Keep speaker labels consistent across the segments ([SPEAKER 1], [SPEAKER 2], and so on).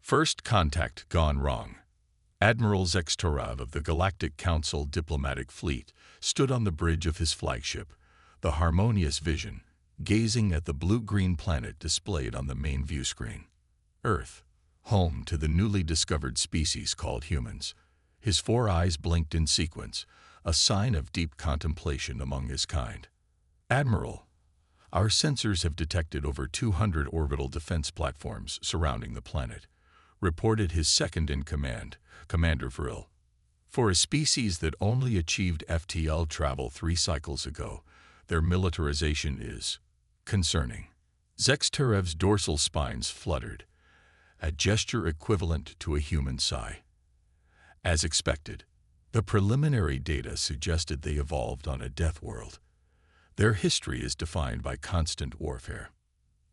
[SPEAKER 1] First contact gone wrong. Admiral Zextorov of the Galactic Council Diplomatic Fleet stood on the bridge of his flagship, the Harmonious Vision, gazing at the blue-green planet displayed on the main view screen. Earth, home to the newly discovered species called humans. His 4 eyes blinked in sequence, a sign of deep contemplation among his kind. Admiral, our sensors have detected over 200 orbital defense platforms surrounding the planet, reported his second-in-command, Commander Vril. For a species that only achieved FTL travel 3 cycles ago, their militarization is concerning. Zextorev's dorsal spines fluttered, a gesture equivalent to a human sigh. As expected, the preliminary data suggested they evolved on a death world. Their history is defined by constant warfare.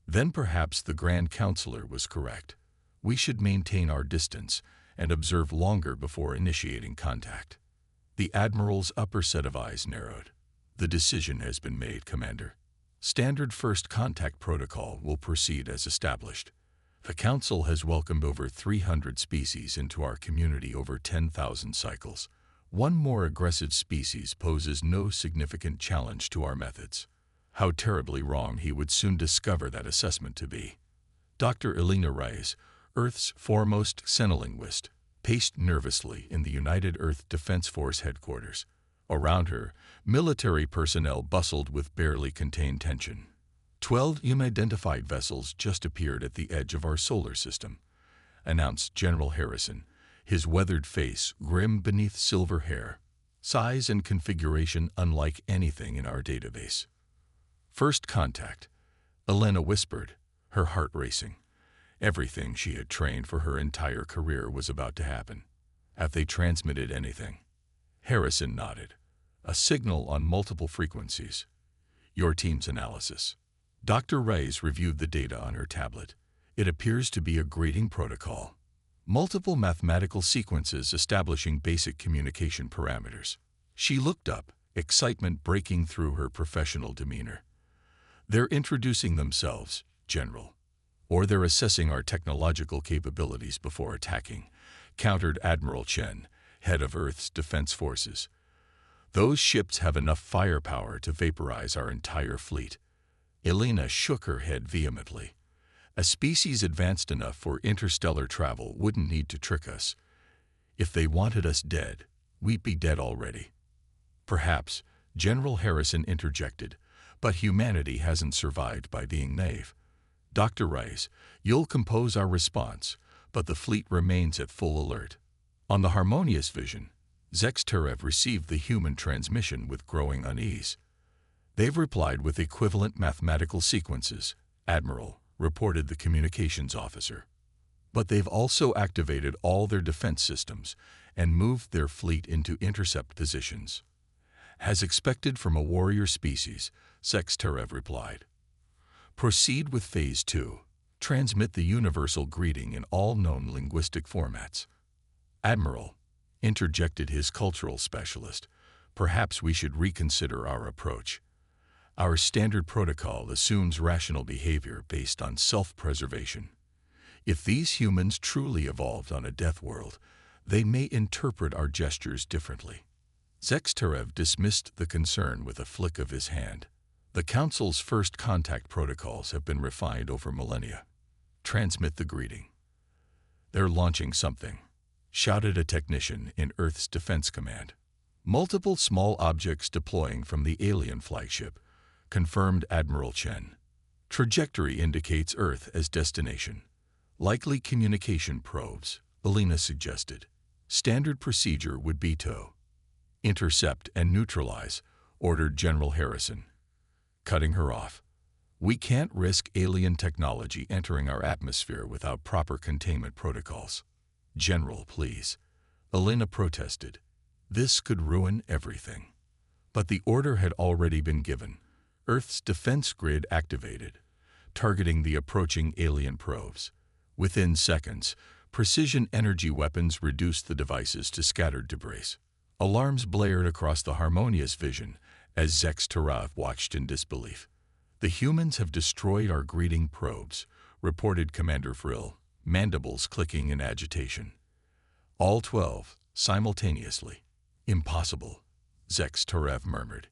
[SPEAKER 1] Then perhaps the Grand Counselor was correct. We should maintain our distance and observe longer before initiating contact. The Admiral's upper set of eyes narrowed. The decision has been made, Commander. Standard first contact protocol will proceed as established. The Council has welcomed over 300 species into our community over 10,000 cycles. One more aggressive species poses no significant challenge to our methods. How terribly wrong he would soon discover that assessment to be. Dr. Elena Reyes, Earth's foremost xenolinguist, paced nervously in the United Earth Defense Force headquarters. Around her, military personnel bustled with barely contained tension. 12 unidentified vessels just appeared at the edge of our solar system, announced General Harrison, his weathered face grim beneath silver hair, size and configuration unlike anything in our database. First contact, Elena whispered, her heart racing. Everything she had trained for her entire career was about to happen. Have they transmitted anything? Harrison nodded. A signal on multiple frequencies. Your team's analysis. Dr. Reyes reviewed the data on her tablet. It appears to be a greeting protocol. Multiple mathematical sequences establishing basic communication parameters. She looked up, excitement breaking through her professional demeanor. They're introducing themselves, General. Or they're assessing our technological capabilities before attacking, countered Admiral Chen, head of Earth's defense forces. Those ships have enough firepower to vaporize our entire fleet. Elena shook her head vehemently. A species advanced enough for interstellar travel wouldn't need to trick us. If they wanted us dead, we'd be dead already. Perhaps, General Harrison interjected, but humanity hasn't survived by being naive. Dr. Rice, you'll compose our response, but the fleet remains at full alert. On the Harmonious Vision, Zextorov received the human transmission with growing unease. They've replied with equivalent mathematical sequences, Admiral, reported the communications officer. But they've also activated all their defense systems and moved their fleet into intercept positions. As expected from a warrior species, Zextorov replied. Proceed with Phase 2. Transmit the universal greeting in all known linguistic formats. Admiral, interjected his cultural specialist, perhaps we should reconsider our approach. Our standard protocol assumes rational behavior based on self-preservation. If these humans truly evolved on a death world, they may interpret our gestures differently. Zextorov dismissed the concern with a flick of his hand. The Council's first contact protocols have been refined over millennia. Transmit the greeting. They're launching something, shouted a technician in Earth's Defense Command. Multiple small objects deploying from the alien flagship, confirmed Admiral Chen. Trajectory indicates Earth as destination. Likely communication probes, Elena suggested. Standard procedure would be to intercept and neutralize, ordered General Harrison. Cutting her off. We can't risk alien technology entering our atmosphere without proper containment protocols. General, please. Elena protested. This could ruin everything. But the order had already been given. Earth's defense grid activated, targeting the approaching alien probes. Within seconds, precision energy weapons reduced the devices to scattered debris. Alarms blared across the Harmonious Vision as Zextorov watched in disbelief. The humans have destroyed our greeting probes, reported Commander Vril, mandibles clicking in agitation. All 12, simultaneously. Impossible, Zex-Tarev murmured.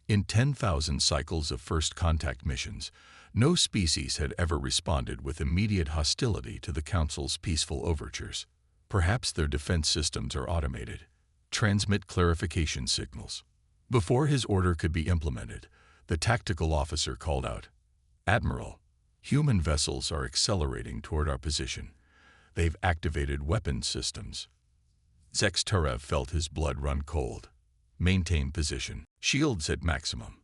[SPEAKER 1] In 10,000 cycles of first contact missions, no species had ever responded with immediate hostility to the Council's peaceful overtures. Perhaps their defense systems are automated. Transmit clarification signals. Before his order could be implemented, the tactical officer called out, "Admiral, human vessels are accelerating toward our position. They've activated weapons systems." Zex-Tarev felt his blood run cold. Maintain position. Shields at maximum.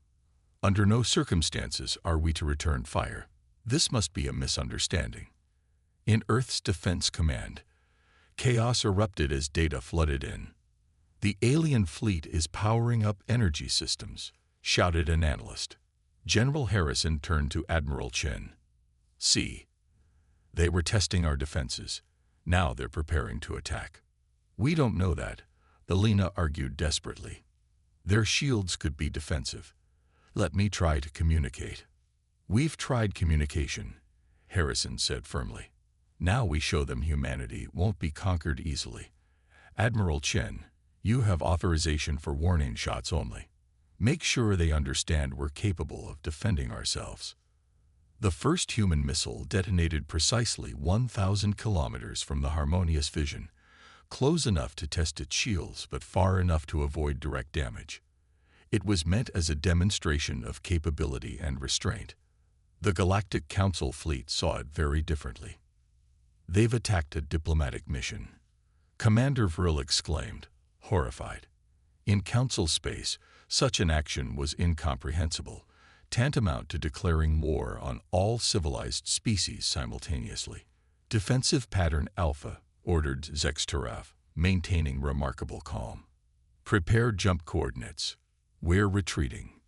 [SPEAKER 1] Under no circumstances are we to return fire. This must be a misunderstanding. In Earth's Defense Command, chaos erupted as data flooded in. "The alien fleet is powering up energy systems," shouted an analyst. General Harrison turned to Admiral Chen. "See, they were testing our defenses. Now they're preparing to attack." "We don't know that," Elena argued desperately. "Their shields could be defensive. Let me try to communicate." "We've tried communication," Harrison said firmly. "Now we show them humanity won't be conquered easily. Admiral Chen, you have authorization for warning shots only. Make sure they understand we're capable of defending ourselves." The first human missile detonated precisely 1,000 kilometers from the Harmonious Vision, close enough to test its shields but far enough to avoid direct damage. It was meant as a demonstration of capability and restraint. The Galactic Council fleet saw it very differently. "They've attacked a diplomatic mission," Commander Vril exclaimed, horrified. In Council space, such an action was incomprehensible, tantamount to declaring war on all civilized species simultaneously. "Defensive pattern Alpha," ordered Zex-Tarev, maintaining remarkable calm. "Prepare jump coordinates. We're retreating."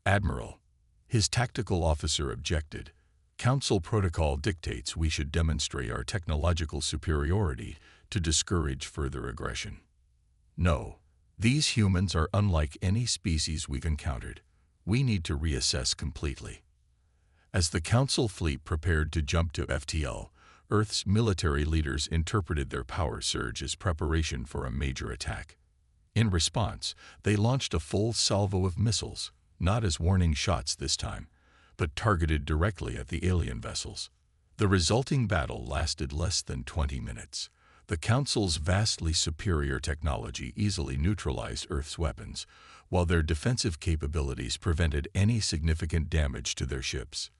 [SPEAKER 1] "Admiral," his tactical officer objected, "Council protocol dictates we should demonstrate our technological superiority to discourage further aggression." "No, these humans are unlike any species we've encountered. We need to reassess completely." As the Council fleet prepared to jump to FTL, Earth's military leaders interpreted their power surge as preparation for a major attack. In response, they launched a full salvo of missiles, not as warning shots this time, but targeted directly at the alien vessels. The resulting battle lasted less than 20 minutes. The Council's vastly superior technology easily neutralized Earth's weapons, while their defensive capabilities prevented any significant damage to their ships.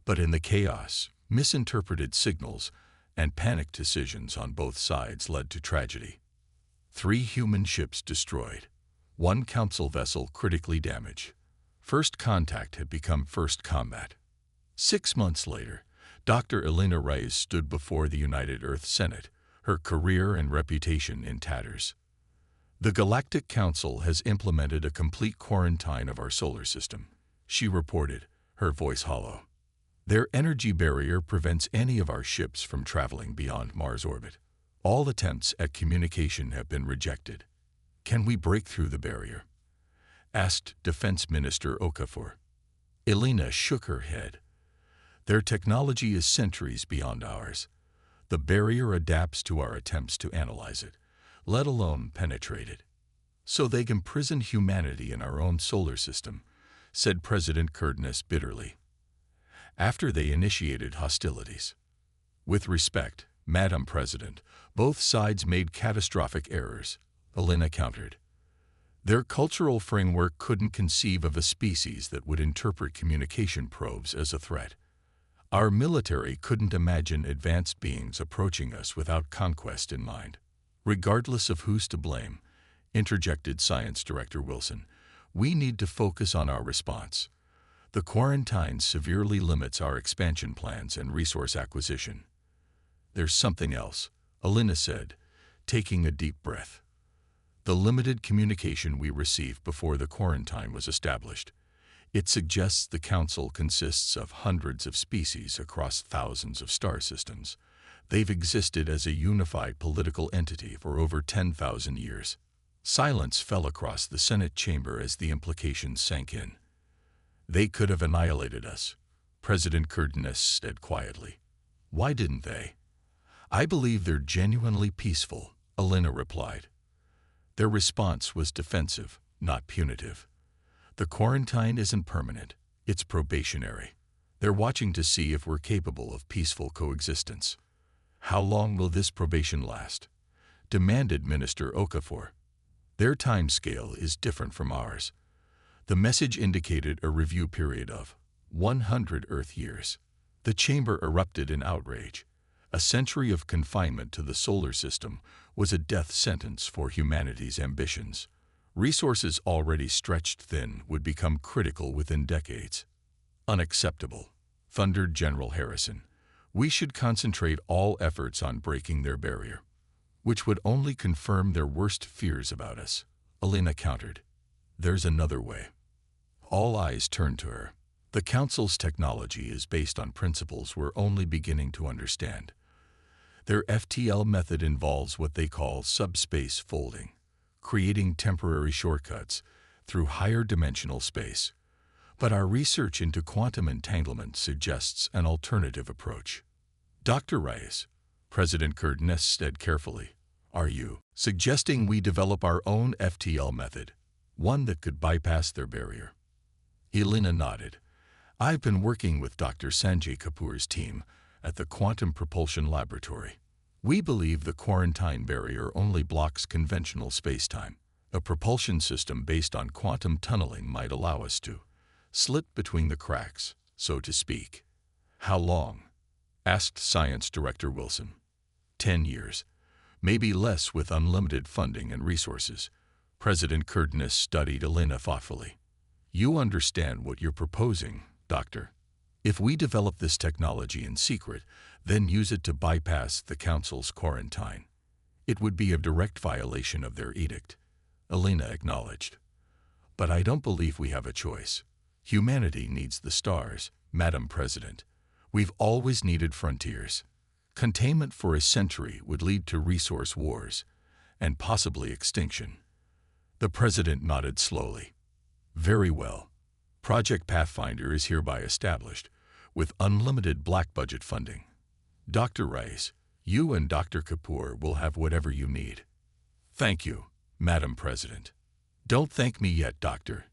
[SPEAKER 1] But in the chaos, misinterpreted signals and panicked decisions on both sides led to tragedy. 3 human ships destroyed, 1 Council vessel critically damaged. First contact had become first combat. 6 months later, Dr. Elena Reyes stood before the United Earth Senate, her career and reputation in tatters. "The Galactic Council has implemented a complete quarantine of our solar system," she reported, her voice hollow. "Their energy barrier prevents any of our ships from traveling beyond Mars' orbit. All attempts at communication have been rejected." "Can we break through the barrier?" asked Defense Minister Okafor. Elena shook her head. "Their technology is centuries beyond ours. The barrier adapts to our attempts to analyze it, let alone penetrate it. So they imprison humanity in our own solar system," said President Curtinus bitterly. "After they initiated hostilities." "With respect, Madam President, both sides made catastrophic errors," Elena countered. "Their cultural framework couldn't conceive of a species that would interpret communication probes as a threat. Our military couldn't imagine advanced beings approaching us without conquest in mind." "Regardless of who's to blame," interjected Science Director Wilson, "we need to focus on our response. The quarantine severely limits our expansion plans and resource acquisition." "There's something else," Elena said, taking a deep breath. "The limited communication we received before the quarantine was established. It suggests the Council consists of hundreds of species across thousands of star systems. They've existed as a unified political entity for over 10,000 years." Silence fell across the Senate chamber as the implications sank in. "They could have annihilated us," President Curtinus said quietly. "Why didn't they?" I believe they're genuinely peaceful, Elena replied. Their response was defensive, not punitive. The quarantine isn't permanent, it's probationary. They're watching to see if we're capable of peaceful coexistence. How long will this probation last? Demanded Minister Okafor. Their timescale is different from ours. The message indicated a review period of 100 Earth years. The chamber erupted in outrage. A century of confinement to the solar system was a death sentence for humanity's ambitions. Resources already stretched thin would become critical within decades. Unacceptable, thundered General Harrison. We should concentrate all efforts on breaking their barrier, which would only confirm their worst fears about us, Elena countered. There's another way. All eyes turned to her. The Council's technology is based on principles we're only beginning to understand. Their FTL method involves what they call subspace folding, creating temporary shortcuts through higher dimensional space. But our research into quantum entanglement suggests an alternative approach. Dr. Reyes, President Kurtness said carefully, are you suggesting we develop our own FTL method, one that could bypass their barrier? Elena nodded. I've been working with Dr. Sanjay Kapoor's team at the Quantum Propulsion Laboratory. We believe the quarantine barrier only blocks conventional spacetime. A propulsion system based on quantum tunneling might allow us to slip between the cracks, so to speak. How long? Asked Science Director Wilson. 10 years. Maybe less with unlimited funding and resources. President Kurtness studied Elena thoughtfully. You understand what you're proposing, Doctor. If we develop this technology in secret, then use it to bypass the Council's quarantine, it would be a direct violation of their edict, Elena acknowledged. But I don't believe we have a choice. Humanity needs the stars, Madam President. We've always needed frontiers. Containment for a century would lead to resource wars, and possibly extinction. The President nodded slowly. Very well. Project Pathfinder is hereby established, with unlimited black budget funding. Dr. Rice, you and Dr. Kapoor will have whatever you need. Thank you, Madam President. Don't thank me yet, Doctor.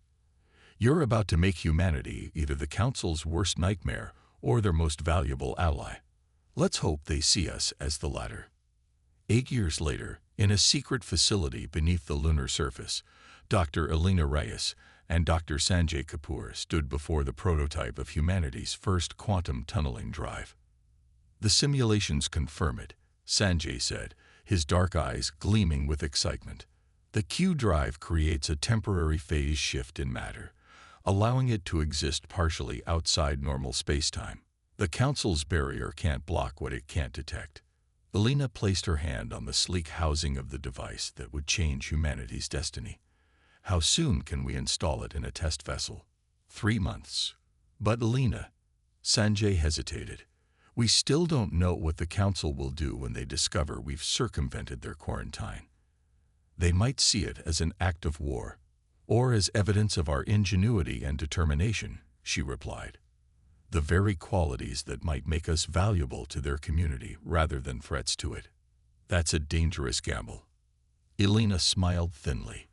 [SPEAKER 1] You're about to make humanity either the Council's worst nightmare or their most valuable ally. Let's hope they see us as the latter. 8 years later, in a secret facility beneath the lunar surface, Dr. Elena Reyes and Dr. Sanjay Kapoor stood before the prototype of humanity's first quantum tunneling drive. The simulations confirm it, Sanjay said, his dark eyes gleaming with excitement. The Q drive creates a temporary phase shift in matter, allowing it to exist partially outside normal spacetime. The Council's barrier can't block what it can't detect. Elena placed her hand on the sleek housing of the device that would change humanity's destiny. How soon can we install it in a test vessel? 3 months. But Elena, Sanjay hesitated. We still don't know what the Council will do when they discover we've circumvented their quarantine. They might see it as an act of war, or as evidence of our ingenuity and determination, she replied. The very qualities that might make us valuable to their community rather than threats to it. That's a dangerous gamble. Elena smiled thinly.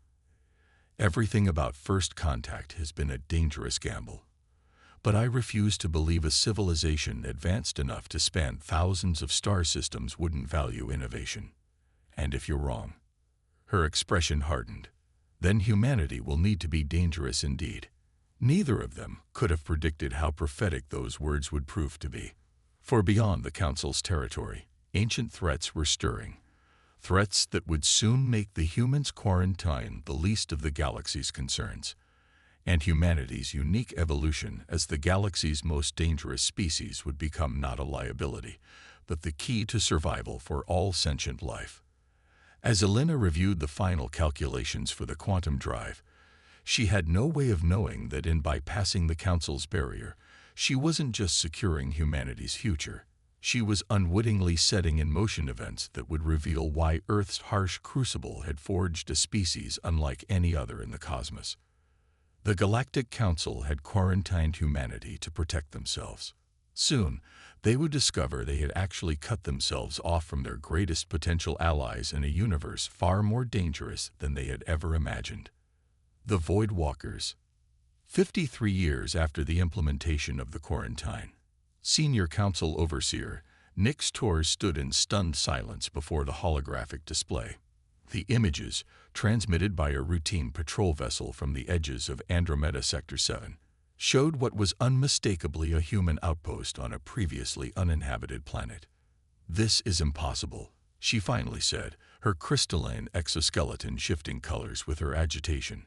[SPEAKER 1] Everything about first contact has been a dangerous gamble. But I refuse to believe a civilization advanced enough to span thousands of star systems wouldn't value innovation. And if you're wrong, her expression hardened, then humanity will need to be dangerous indeed. Neither of them could have predicted how prophetic those words would prove to be. For beyond the Council's territory, ancient threats were stirring. Threats that would soon make the humans' quarantine the least of the galaxy's concerns, and humanity's unique evolution as the galaxy's most dangerous species would become not a liability, but the key to survival for all sentient life. As Elena reviewed the final calculations for the quantum drive, she had no way of knowing that in bypassing the Council's barrier, she wasn't just securing humanity's future. She was unwittingly setting in motion events that would reveal why Earth's harsh crucible had forged a species unlike any other in the cosmos. The Galactic Council had quarantined humanity to protect themselves. Soon, they would discover they had actually cut themselves off from their greatest potential allies in a universe far more dangerous than they had ever imagined. The Void Walkers. 53 years after the implementation of the quarantine, Senior Council Overseer Nix Torres stood in stunned silence before the holographic display. The images, transmitted by a routine patrol vessel from the edges of Andromeda Sector 7, showed what was unmistakably a human outpost on a previously uninhabited planet. "This is impossible," she finally said, her crystalline exoskeleton shifting colors with her agitation.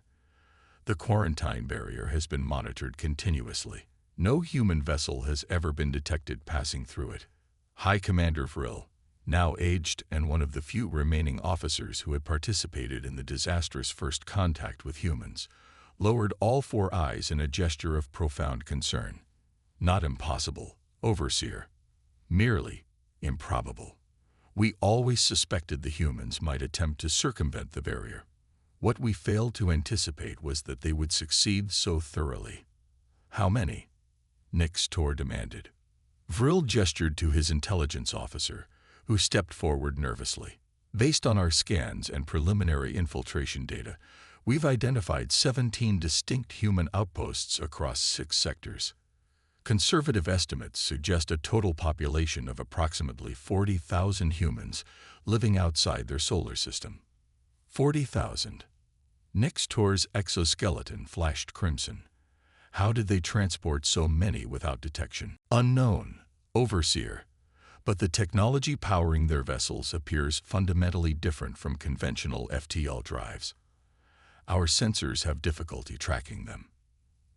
[SPEAKER 1] "The quarantine barrier has been monitored continuously. No human vessel has ever been detected passing through it." High Commander Vril, now aged and one of the few remaining officers who had participated in the disastrous first contact with humans, lowered all four eyes in a gesture of profound concern. "Not impossible, Overseer. Merely improbable. We always suspected the humans might attempt to circumvent the barrier. What we failed to anticipate was that they would succeed so thoroughly." "How many?" Nix Tor demanded. Vril gestured to his intelligence officer, who stepped forward nervously. "Based on our scans and preliminary infiltration data, we've identified 17 distinct human outposts across 6 sectors. Conservative estimates suggest a total population of approximately 40,000 humans living outside their solar system." 40,000. Nix Tor's exoskeleton flashed crimson. How did they transport so many without detection? "Unknown, Overseer. But the technology powering their vessels appears fundamentally different from conventional FTL drives. Our sensors have difficulty tracking them."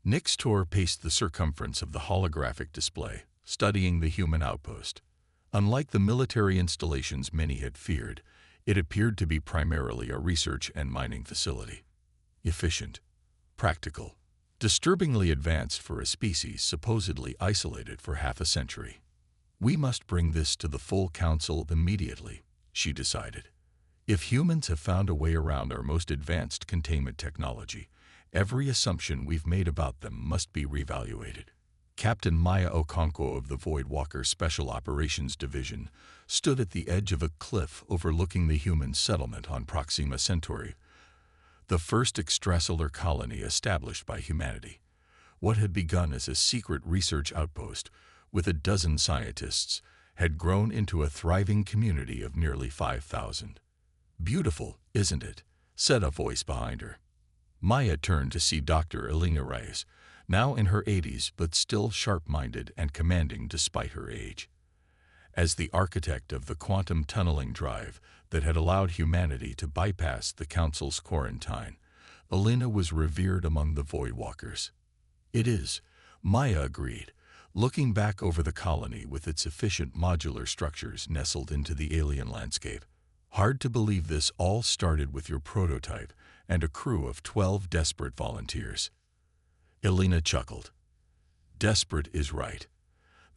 [SPEAKER 1] Nix Tor paced the circumference of the holographic display, studying the human outpost. Unlike the military installations many had feared, it appeared to be primarily a research and mining facility. Efficient, practical, disturbingly advanced for a species supposedly isolated for half a century. "We must bring this to the full council immediately," she decided. "If humans have found a way around our most advanced containment technology, every assumption we've made about them must be reevaluated." Captain Maya Okonkwo of the Void Walker Special Operations Division stood at the edge of a cliff overlooking the human settlement on Proxima Centauri, the first extrasolar colony established by humanity. What had begun as a secret research outpost with a dozen scientists had grown into a thriving community of nearly 5,000. "Beautiful, isn't it?" said a voice behind her. Maya turned to see Dr. Elena Reyes, now in her 80s but still sharp-minded and commanding despite her age. As the architect of the quantum tunneling drive that had allowed humanity to bypass the Council's quarantine, Elena was revered among the Void Walkers. "It is," Maya agreed, looking back over the colony with its efficient modular structures nestled into the alien landscape. "Hard to believe this all started with your prototype and a crew of 12 desperate volunteers." Elena chuckled. "Desperate is right.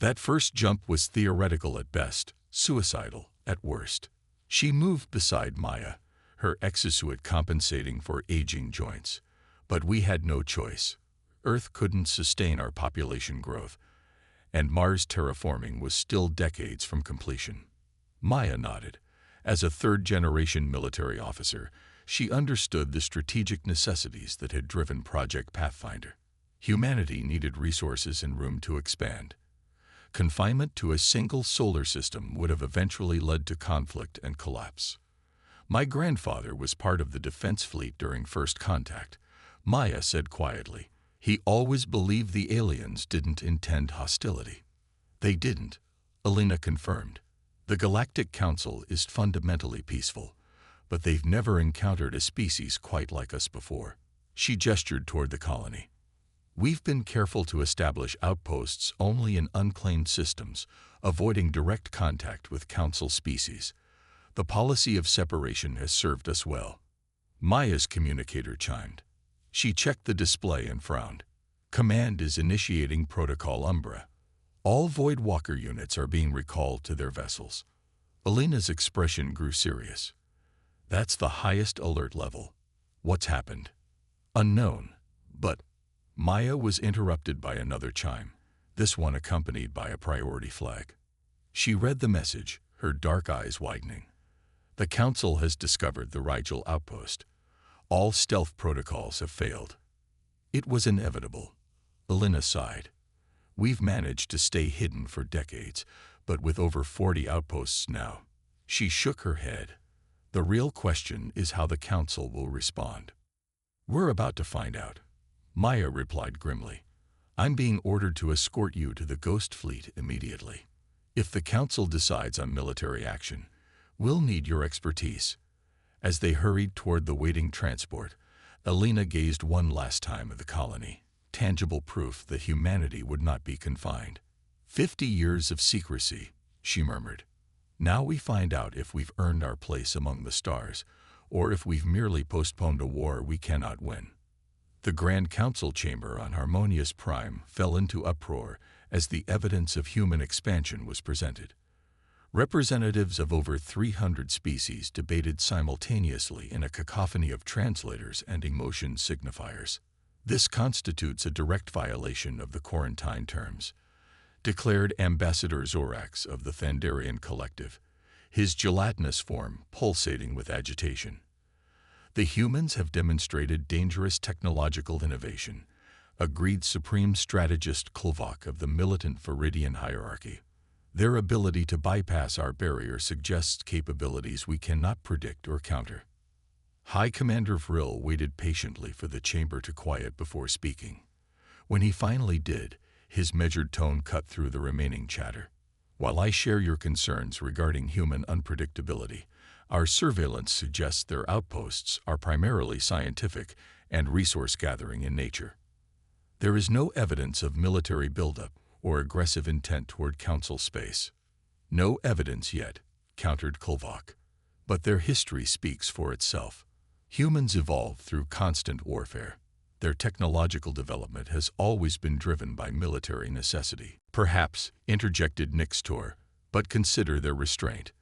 [SPEAKER 1] That first jump was theoretical at best, suicidal at worst." She moved beside Maya, her exosuit compensating for aging joints. "But we had no choice. Earth couldn't sustain our population growth, and Mars terraforming was still decades from completion." Maya nodded. As a third-generation military officer, she understood the strategic necessities that had driven Project Pathfinder. Humanity needed resources and room to expand. Confinement to a single solar system would have eventually led to conflict and collapse. "My grandfather was part of the defense fleet during first contact," Maya said quietly. "He always believed the aliens didn't intend hostility." "They didn't," Elena confirmed. "The Galactic Council is fundamentally peaceful, but they've never encountered a species quite like us before." She gestured toward the colony. "We've been careful to establish outposts only in unclaimed systems, avoiding direct contact with Council species. The policy of separation has served us well." Maya's communicator chimed. She checked the display and frowned. "Command is initiating Protocol Umbra. All Void Walker units are being recalled to their vessels." Elena's expression grew serious. "That's the highest alert level. What's happened?" "Unknown, but..." Maya was interrupted by another chime. this one accompanied by a priority flag. She read the message, her dark eyes widening. The Council has discovered the Rigel outpost. All stealth protocols have failed. It was inevitable. Elena sighed. We've managed to stay hidden for decades, but with over 40 outposts now. She shook her head. The real question is how the Council will respond. We're about to find out. Maya replied grimly. I'm being ordered to escort you to the Ghost Fleet immediately. If the Council decides on military action, we'll need your expertise. As they hurried toward the waiting transport, Elena gazed one last time at the colony, tangible proof that humanity would not be confined. 50 years of secrecy, she murmured. Now we find out if we've earned our place among the stars, or if we've merely postponed a war we cannot win. The Grand Council chamber on Harmonious Prime fell into uproar as the evidence of human expansion was presented. Representatives of over 300 species debated simultaneously in a cacophony of translators and emotion signifiers. This constitutes a direct violation of the quarantine terms, declared Ambassador Zorax of the Thandarian Collective, his gelatinous form pulsating with agitation. The humans have demonstrated dangerous technological innovation, agreed Supreme Strategist Klovak of the militant Viridian hierarchy. Their ability to bypass our barrier suggests capabilities we cannot predict or counter. High Commander Vril waited patiently for the chamber to quiet before speaking. When he finally did, his measured tone cut through the remaining chatter. While I share your concerns regarding human unpredictability, our surveillance suggests their outposts are primarily scientific and resource-gathering in nature. There is no evidence of military buildup or aggressive intent toward Council space. No evidence yet, countered Klovak. But their history speaks for itself. Humans evolved through constant warfare. Their technological development has always been driven by military necessity. Perhaps, interjected Nixtor, but consider their restraint.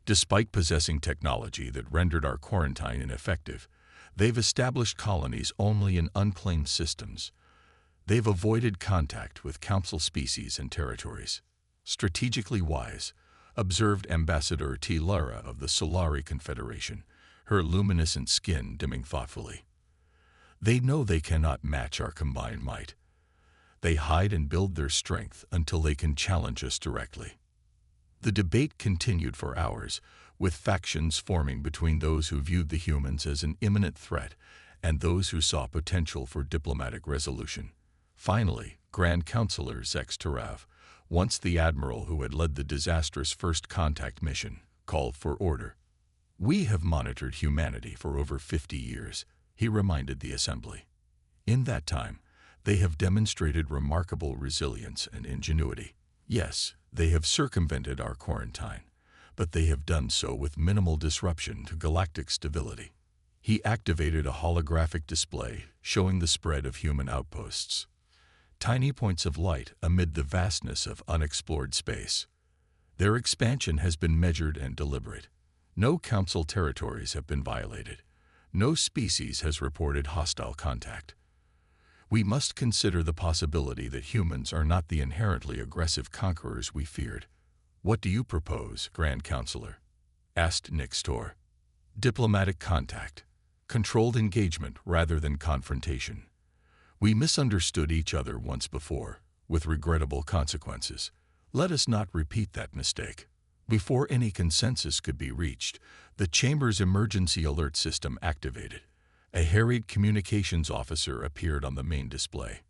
[SPEAKER 1] Despite possessing technology that rendered our quarantine ineffective, they've established colonies only in unclaimed systems. They've avoided contact with Council species and territories. Strategically wise, observed Ambassador T. Lara of the Solari Confederation, her luminescent skin dimming thoughtfully. They know they cannot match our combined might. They hide and build their strength until they can challenge us directly. The debate continued for hours, with factions forming between those who viewed the humans as an imminent threat and those who saw potential for diplomatic resolution. Finally, Grand Councilor Zex Tarav, once the admiral who had led the disastrous first contact mission, called for order. We have monitored humanity for over 50 years, he reminded the assembly. In that time, they have demonstrated remarkable resilience and ingenuity. Yes, they have circumvented our quarantine, but they have done so with minimal disruption to galactic stability. He activated a holographic display showing the spread of human outposts. Tiny points of light amid the vastness of unexplored space. Their expansion has been measured and deliberate. No Council territories have been violated. No species has reported hostile contact. We must consider the possibility that humans are not the inherently aggressive conquerors we feared. What do you propose, Grand Councilor? Asked Nixtor. Diplomatic contact. Controlled engagement rather than confrontation. We misunderstood each other once before, with regrettable consequences. Let us not repeat that mistake. Before any consensus could be reached, the Chamber's emergency alert system activated. A harried communications officer appeared on the main display.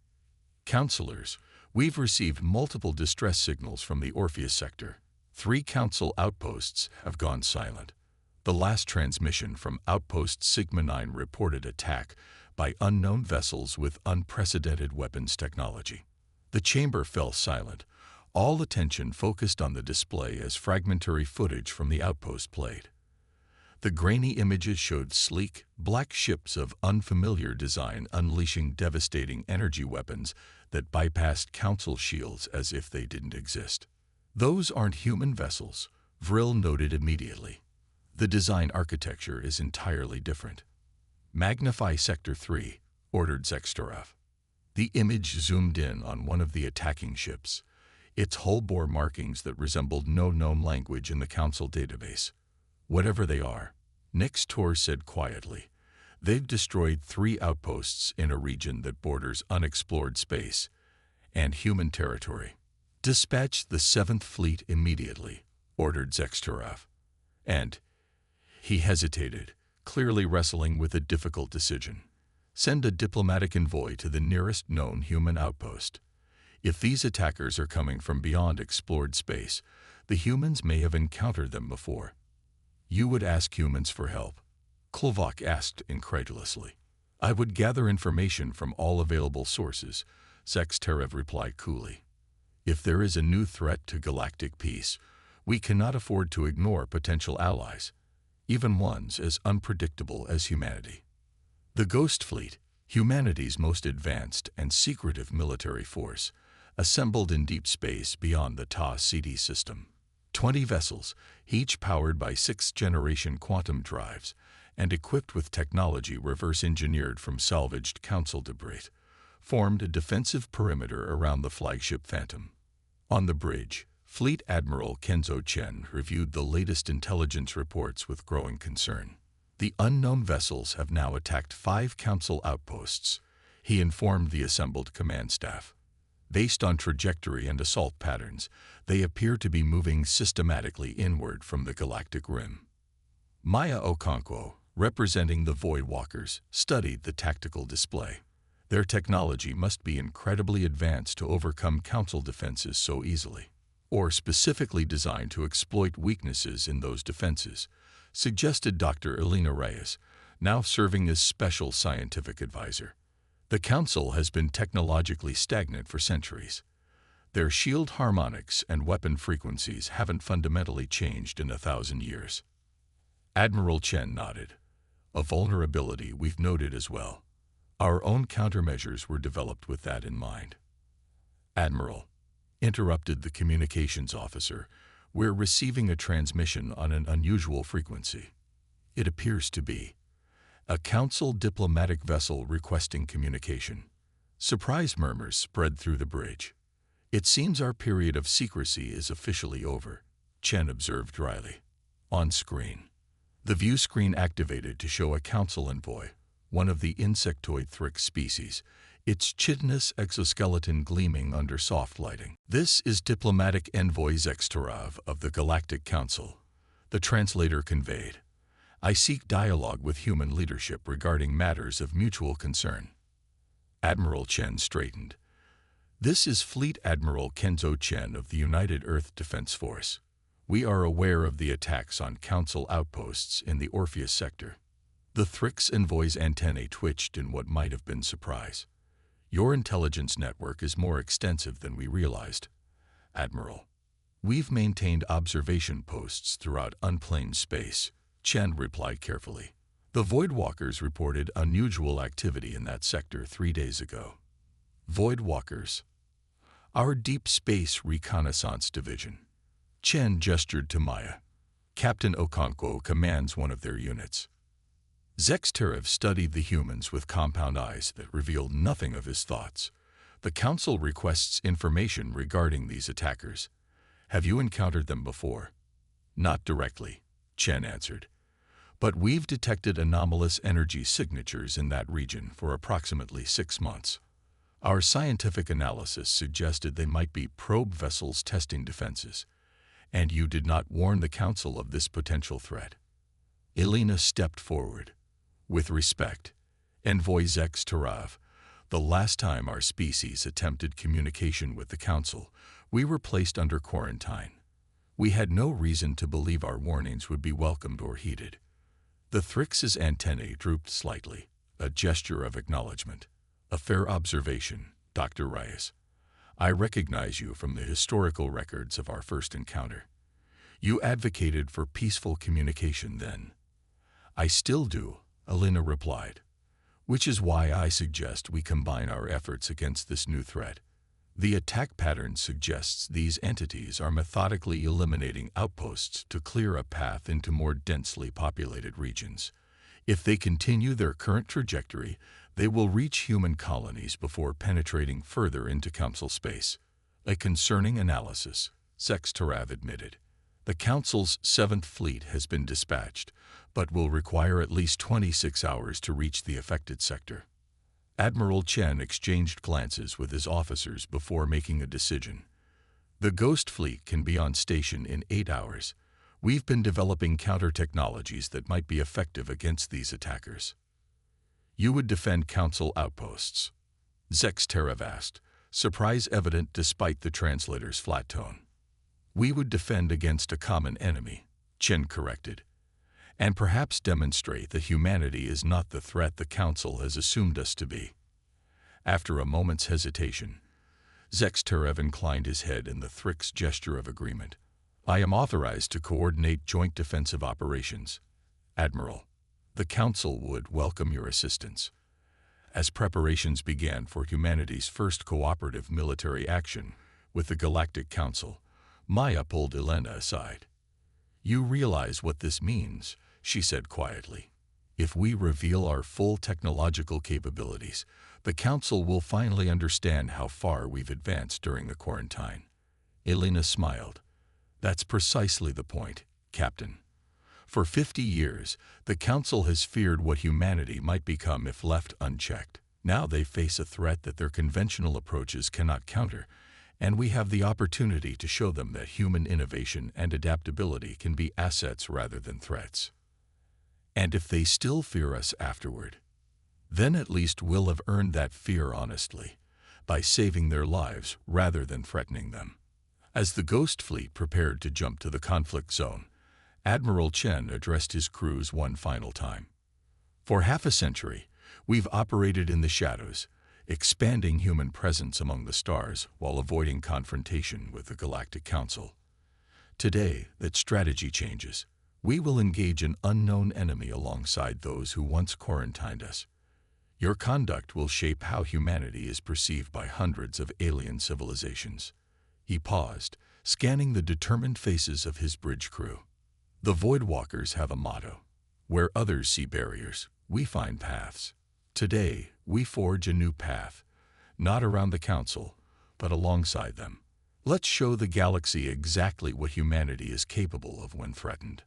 [SPEAKER 1] Councilors, we've received multiple distress signals from the Orpheus sector. 3 Council outposts have gone silent. The last transmission from Outpost Sigma 9 reported attack by unknown vessels with unprecedented weapons technology. The chamber fell silent, all attention focused on the display as fragmentary footage from the outpost played. The grainy images showed sleek, black ships of unfamiliar design unleashing devastating energy weapons that bypassed Council shields as if they didn't exist. Those aren't human vessels, Vril noted immediately. The design architecture is entirely different. Magnify Sector 3, ordered Zextorov. The image zoomed in on one of the attacking ships. Its hull bore markings that resembled no known language in the Council database. Whatever they are, Nix Tor said quietly, they've destroyed 3 outposts in a region that borders unexplored space and human territory. Dispatch the 7th Fleet immediately, ordered Zextorov. And he hesitated, clearly wrestling with a difficult decision. Send a diplomatic envoy to the nearest known human outpost. If these attackers are coming from beyond explored space, the humans may have encountered them before. You would ask humans for help? Klovak asked incredulously. I would gather information from all available sources, Zexterev replied coolly. If there is a new threat to galactic peace, we cannot afford to ignore potential allies, even ones as unpredictable as humanity. The Ghost Fleet, humanity's most advanced and secretive military force, assembled in deep space beyond the Ta-CD system. 20 vessels, each powered by 6th-generation quantum drives and equipped with technology reverse-engineered from salvaged Council debris, formed a defensive perimeter around the flagship Phantom. On the bridge, Fleet Admiral Kenzo Chen reviewed the latest intelligence reports with growing concern. The unknown vessels have now attacked 5 Council outposts, he informed the assembled command staff. Based on trajectory and assault patterns, they appear to be moving systematically inward from the galactic rim. Maya Okonkwo, representing the Void Walkers, studied the tactical display. Their technology must be incredibly advanced to overcome Council defenses so easily, or specifically designed to exploit weaknesses in those defenses, suggested Dr. Elena Reyes, now serving as special scientific advisor. The Council has been technologically stagnant for centuries. Their shield harmonics and weapon frequencies haven't fundamentally changed in 1,000 years. Admiral Chen nodded. A vulnerability we've noted as well. Our own countermeasures were developed with that in mind. Admiral, interrupted the communications officer, we're receiving a transmission on an unusual frequency. It appears to be a Council diplomatic vessel requesting communication. Surprise murmurs spread through the bridge. It seems our period of secrecy is officially over, Chen observed dryly. On screen. The view screen activated to show a Council envoy, one of the insectoid Thrix species, its chitinous exoskeleton gleaming under soft lighting. This is Diplomatic Envoy Zextorov of the Galactic Council, the translator conveyed. I seek dialogue with human leadership regarding matters of mutual concern. Admiral Chen straightened. This is Fleet Admiral Kenzo Chen of the United Earth Defense Force. We are aware of the attacks on Council outposts in the Orpheus sector. The Thrix envoy's antennae twitched in what might have been surprise. Your intelligence network is more extensive than we realized, Admiral. We've maintained observation posts throughout unplaned space, Chen replied carefully. The Voidwalkers reported unusual activity in that sector 3 days ago. Voidwalkers. Our Deep Space Reconnaissance Division. Chen gestured to Maya. Captain Okonkwo commands one of their units. Zexterev studied the humans with compound eyes that revealed nothing of his thoughts. The Council requests information regarding these attackers. Have you encountered them before? Not directly, Chen answered. But we've detected anomalous energy signatures in that region for approximately 6 months. Our scientific analysis suggested they might be probe vessels testing defenses. And you did not warn the Council of this potential threat. Elena stepped forward. With respect, Envoy Zextorov, the last time our species attempted communication with the Council, we were placed under quarantine. We had no reason to believe our warnings would be welcomed or heeded. The Thrix's antennae drooped slightly, a gesture of acknowledgement. A fair observation, Dr. Reyes. I recognize you from the historical records of our first encounter. You advocated for peaceful communication then. I still do, Elena replied, which is why I suggest we combine our efforts against this new threat. The attack pattern suggests these entities are methodically eliminating outposts to clear a path into more densely populated regions. If they continue their current trajectory, They will reach human colonies before penetrating further into Council space. A concerning analysis, Zextarav admitted. The Council's 7th Fleet has been dispatched, but will require at least 26 hours to reach the affected sector. Admiral Chen exchanged glances with his officers before making a decision. The Ghost Fleet can be on station in 8 hours. We've been developing counter-technologies that might be effective against these attackers. You would defend Council outposts? Zextarav asked, surprise evident despite the translator's flat tone. We would defend against a common enemy, Chen corrected, and perhaps demonstrate that humanity is not the threat the Council has assumed us to be. After a moment's hesitation, Zextarav inclined his head in the Thrix gesture of agreement. I am authorized to coordinate joint defensive operations. Admiral, the Council would welcome your assistance. As preparations began for humanity's first cooperative military action with the Galactic Council, Maya pulled Elena aside. You realize what this means, she said quietly. If we reveal our full technological capabilities, the Council will finally understand how far we've advanced during the quarantine. Elena smiled. That's precisely the point, Captain. For 50 years, the Council has feared what humanity might become if left unchecked. Now they face a threat that their conventional approaches cannot counter, and we have the opportunity to show them that human innovation and adaptability can be assets rather than threats. And if they still fear us afterward, then at least we'll have earned that fear honestly, by saving their lives rather than threatening them. As the Ghost Fleet prepared to jump to the conflict zone, Admiral Chen addressed his crews one final time. For half a century, we've operated in the shadows, expanding human presence among the stars while avoiding confrontation with the Galactic Council. Today, that strategy changes. We will engage an unknown enemy alongside those who once quarantined us. Your conduct will shape how humanity is perceived by hundreds of alien civilizations. He paused, scanning the determined faces of his bridge crew. The Voidwalkers have a motto. Where others see barriers, we find paths. Today, we forge a new path, not around the Council, but alongside them. Let's show the galaxy exactly what humanity is capable of when threatened.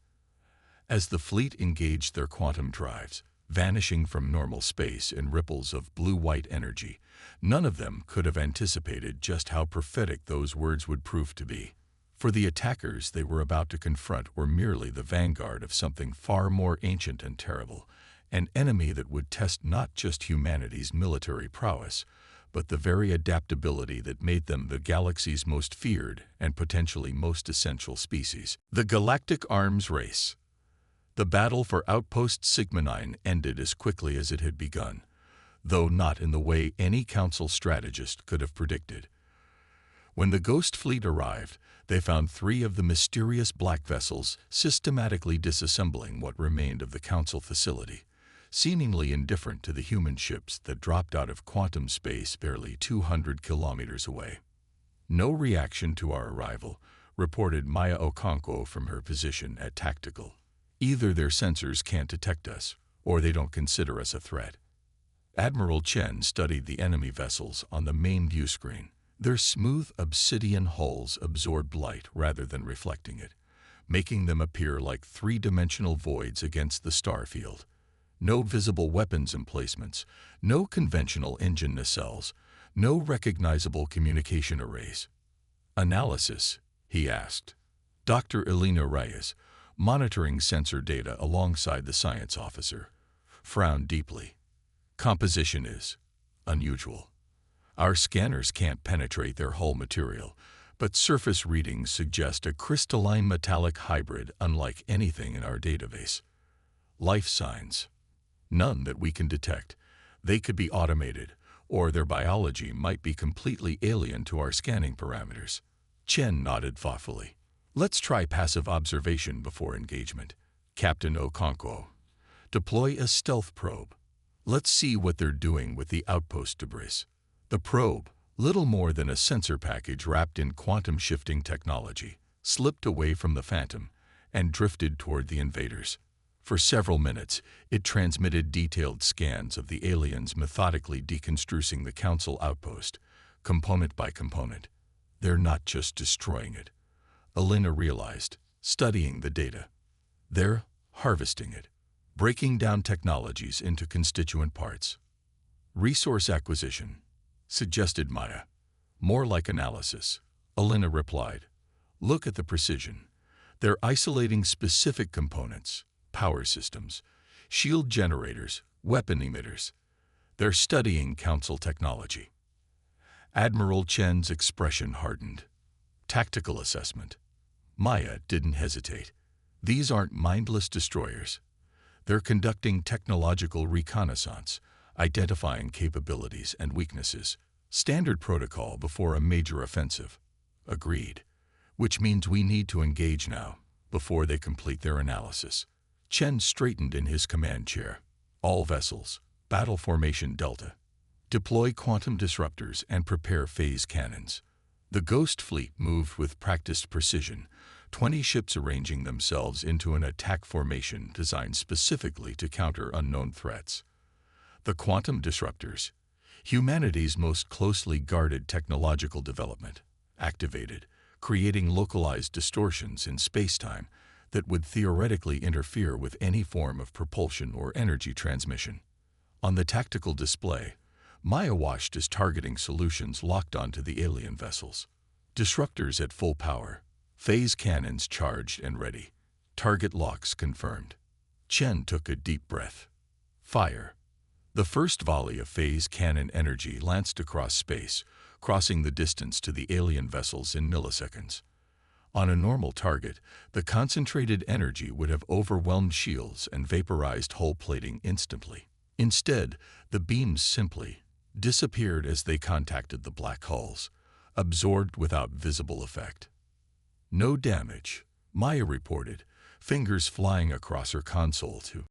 [SPEAKER 1] As the fleet engaged their quantum drives, vanishing from normal space in ripples of blue-white energy, none of them could have anticipated just how prophetic those words would prove to be. For the attackers they were about to confront were merely the vanguard of something far more ancient and terrible, an enemy that would test not just humanity's military prowess, but the very adaptability that made them the galaxy's most feared and potentially most essential species. The Galactic Arms Race. The battle for Outpost Sigma 9 ended as quickly as it had begun, though not in the way any Council strategist could have predicted. When the Ghost Fleet arrived, they found 3 of the mysterious black vessels systematically disassembling what remained of the Council facility, seemingly indifferent to the human ships that dropped out of quantum space barely 200 kilometers away. No reaction to our arrival, reported Maya Okonkwo from her position at Tactical. Either their sensors can't detect us, or they don't consider us a threat. Admiral Chen studied the enemy vessels on the main view screen. Their smooth obsidian hulls absorbed light rather than reflecting it, making them appear like three-dimensional voids against the star field. No visible weapons emplacements, no conventional engine nacelles, no recognizable communication arrays. Analysis, he asked. Dr. Elena Reyes, monitoring sensor data alongside the science officer, frowned deeply. Composition is unusual. Our scanners can't penetrate their hull material, but surface readings suggest a crystalline metallic hybrid unlike anything in our database. Life signs. None that we can detect. They could be automated, or their biology might be completely alien to our scanning parameters. Chen nodded thoughtfully. Let's try passive observation before engagement. Captain Okonkwo, deploy a stealth probe. Let's see what they're doing with the outpost debris. The probe, little more than a sensor package wrapped in quantum shifting technology, slipped away from the Phantom and drifted toward the invaders. For several minutes, it transmitted detailed scans of the aliens methodically deconstructing the Council outpost, component by component. They're not just destroying it, Alina realized, studying the data. They're harvesting it, breaking down technologies into constituent parts. Resource acquisition, suggested Maya. More like analysis, Alina replied. Look at the precision. They're isolating specific components, power systems, shield generators, weapon emitters. They're studying Council technology. Admiral Chen's expression hardened. Tactical assessment. Maya didn't hesitate. These aren't mindless destroyers. They're conducting technological reconnaissance, identifying capabilities and weaknesses. Standard protocol before a major offensive. Agreed. Which means we need to engage now, before they complete their analysis. Chen straightened in his command chair. All vessels, battle formation Delta. Deploy quantum disruptors and prepare phase cannons. The Ghost Fleet moved with practiced precision, 20 ships arranging themselves into an attack formation designed specifically to counter unknown threats. The quantum disruptors, humanity's most closely guarded technological development, activated, creating localized distortions in space-time that would theoretically interfere with any form of propulsion or energy transmission. On the tactical display, Maya watched as targeting solutions locked onto the alien vessels. Disruptors at full power, phase cannons charged and ready, target locks confirmed. Chen took a deep breath. Fire. The first volley of phase cannon energy lanced across space, crossing the distance to the alien vessels in milliseconds. On a normal target, the concentrated energy would have overwhelmed shields and vaporized hull plating instantly. Instead, the beams simply disappeared as they contacted the black hulls, absorbed without visible effect. No damage, Maya reported, fingers flying across her console to